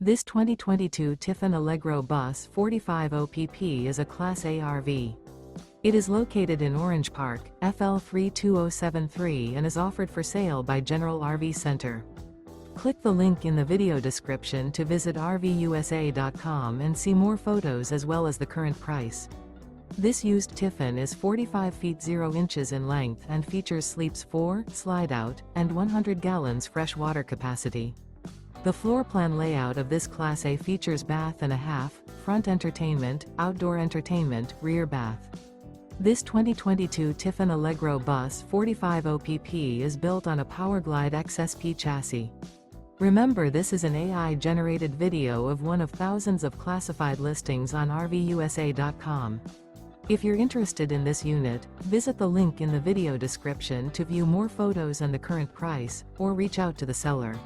This 2022 Tiffin Allegro Bus 45 OPP is a Class A RV. It is located in Orange Park, FL 32073 and is offered for sale by General RV Center. Click the link in the video description to visit RVUSA.com and see more photos as well as the current price. This used Tiffin is 45 feet 0 inches in length and features sleeps 4, Slideout, and 100 gallons fresh water capacity. The floor plan layout of this Class A features bath and a half, front entertainment, outdoor entertainment, rear bath. This 2022 Tiffin Allegro Bus 45 OPP is built on a PowerGlide XSP chassis. Remember, this is an AI-generated video of one of thousands of classified listings on RVUSA.com. If you're interested in this unit, visit the link in the video description to view more photos and the current price, or reach out to the seller.